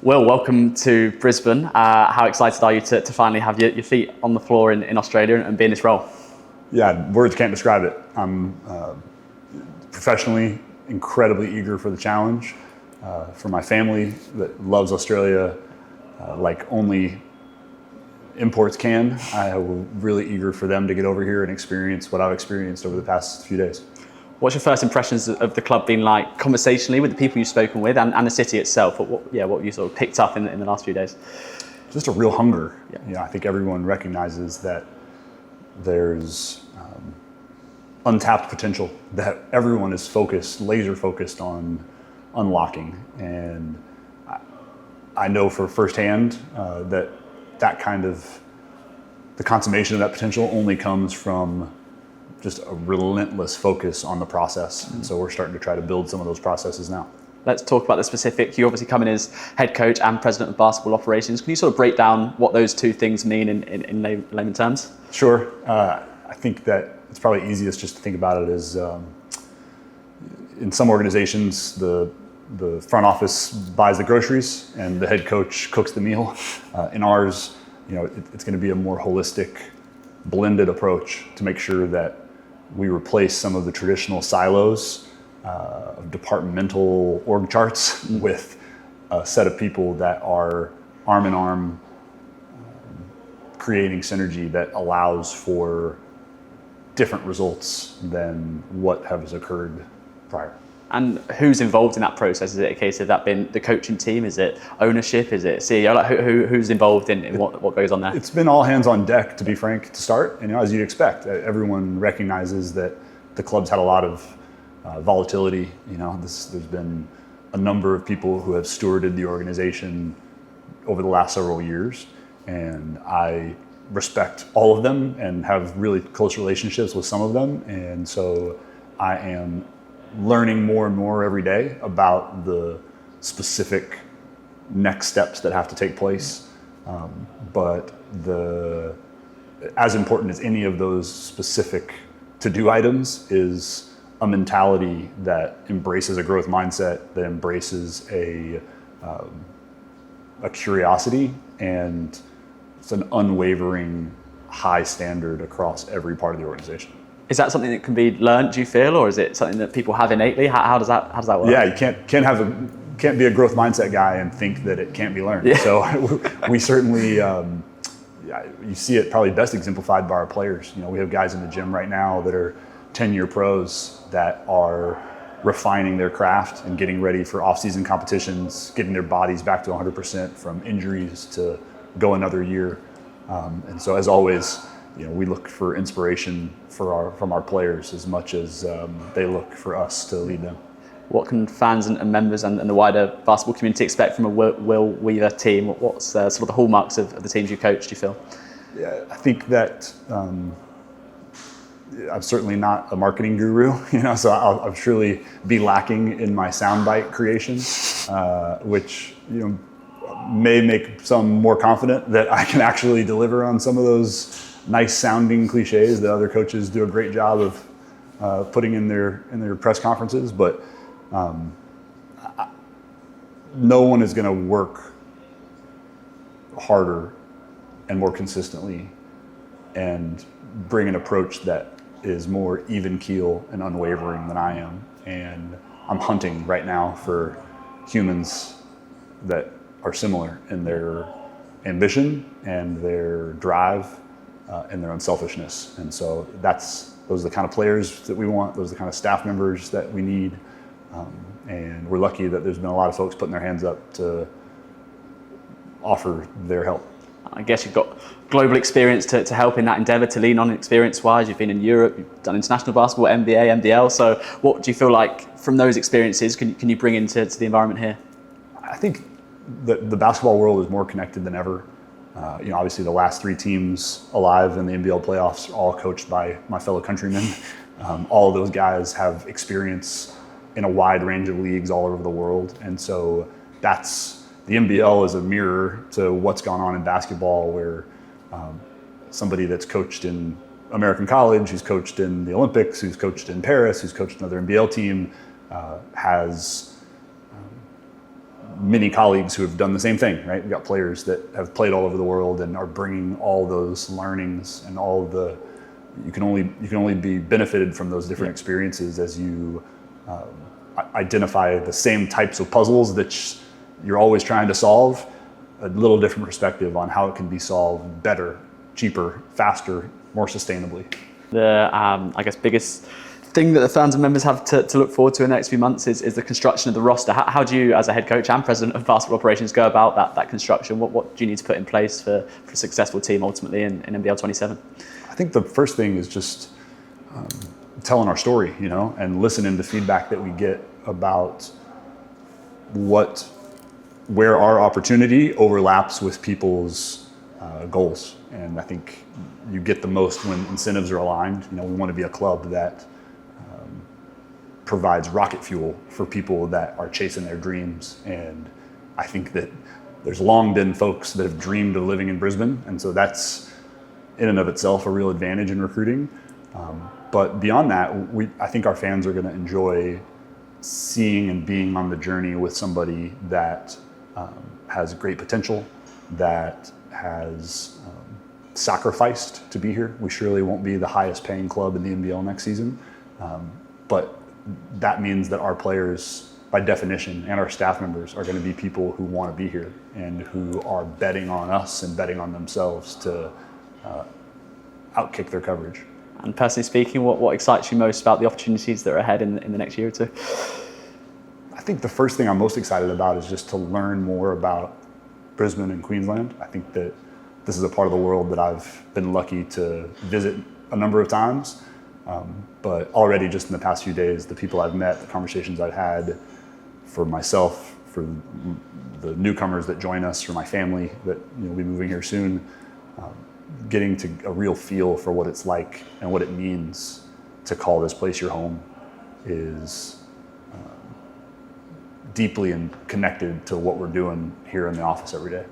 Will, welcome to Brisbane. How excited are you to finally have your feet on the floor in Australia and be in this role? Yeah, words can't describe it. I'm professionally incredibly eager for the challenge. For my family that loves Australia like only imports can, I'm really eager for them to get over here and experience what I've experienced over the past few days. What's your first impressions of the club been like conversationally with the people you've spoken with and the city itself? What you sort of picked up in the last few days? Just a real hunger. Yeah. You know, I think everyone recognizes that there's untapped potential that everyone is laser focused on unlocking. And I know for firsthand that kind of the consummation of that potential only comes from just a relentless focus on the process. And so we're starting to try to build some of those processes now. Let's talk about the specific. You obviously come in as head coach and president of basketball operations. Can you sort of break down what those two things mean in layman terms? Sure. I think that it's probably easiest just to think about it as in some organizations, the front office buys the groceries and the head coach cooks the meal. In ours, it's going to be a more holistic, blended approach to make sure that we replace some of the traditional silos of departmental org charts with a set of people that are arm in arm creating synergy that allows for different results than what has occurred prior. And who's involved in that process? Is it a case of that being the coaching team? Is it ownership? Is it CEO? Like who's involved in what goes on there? It's been all hands on deck, to be frank, to start. And as you'd expect, everyone recognizes that the club's had a lot of volatility. There's been a number of people who have stewarded the organization over the last several years, and I respect all of them and have really close relationships with some of them. And so I am learning more and more every day about the specific next steps that have to take place. But as important as any of those specific to-do items is a mentality that embraces a growth mindset, that embraces a curiosity, and it's an unwavering high standard across every part of the organization. Is that something that can be learned, do you feel, or is it something that people have innately? How does that work? Yeah, you can't be a growth mindset guy and think that it can't be learned. Yeah. So we certainly, you see it probably best exemplified by our players. We have guys in the gym right now that are 10-year pros that are refining their craft and getting ready for off-season competitions, getting their bodies back to 100% from injuries to go another year. And so as always, we look for inspiration from our players as much as they look for us to lead them. What can fans and members and the wider basketball community expect from a Will Weaver team? What's sort of the hallmarks of the teams you coach, do you feel? Yeah, I think that I'm certainly not a marketing guru, so I'll surely be lacking in my soundbite creation, which may make some more confident that I can actually deliver on some of those nice sounding cliches that other coaches do a great job of putting in their press conferences. But no one is going to work harder and more consistently and bring an approach that is more even keel and unwavering than I am. And I'm hunting right now for humans that are similar in their ambition and their drive and their unselfishness. And so those are the kind of players that we want. Those are the kind of staff members that we need. And we're lucky that there's been a lot of folks putting their hands up to offer their help. I guess you've got global experience to help in that endeavour, to lean on experience-wise. You've been in Europe, you've done international basketball, NBA, MDL. So what do you feel like from those experiences can you bring into the environment here? I think that the basketball world is more connected than ever. Obviously the last 3 teams alive in the NBL playoffs are all coached by my fellow countrymen. All of those guys have experience in a wide range of leagues all over the world. And so the NBL is a mirror to what's gone on in basketball, where somebody that's coached in American college, who's coached in the Olympics, who's coached in Paris, who's coached another NBL team, has many colleagues who have done the same thing, right? We've got players that have played all over the world and are bringing all those learnings and all the, you can only be benefited from those different experiences as you identify the same types of puzzles that you're always trying to solve, a little different perspective on how it can be solved better, cheaper, faster, more sustainably. The, I guess, biggest thing that the fans and members have to look forward to in the next few months is the construction of the roster. How do you, as a head coach and president of basketball operations, go about that construction? What do you need to put in place for a successful team ultimately in NBL 27? I think the first thing is just telling our story, you know, and listening to feedback that we get about where our opportunity overlaps with people's goals. And I think you get the most when incentives are aligned. You know, we want to be a club that provides rocket fuel for people that are chasing their dreams. And I think that there's long been folks that have dreamed of living in Brisbane. And so that's in and of itself a real advantage in recruiting. But beyond that, I think our fans are going to enjoy seeing and being on the journey with somebody that has great potential, that has sacrificed to be here. We surely won't be the highest paying club in the NBL next season. But that means that our players, by definition, and our staff members are going to be people who want to be here and who are betting on us and betting on themselves to outkick their coverage. And personally speaking, what excites you most about the opportunities that are ahead in the next year or two? I think the first thing I'm most excited about is just to learn more about Brisbane and Queensland. I think that this is a part of the world that I've been lucky to visit a number of times. But already just in the past few days, the people I've met, the conversations I've had for myself, for the newcomers that join us, for my family that will be moving here soon, getting to a real feel for what it's like and what it means to call this place your home is deeply connected to what we're doing here in the office every day.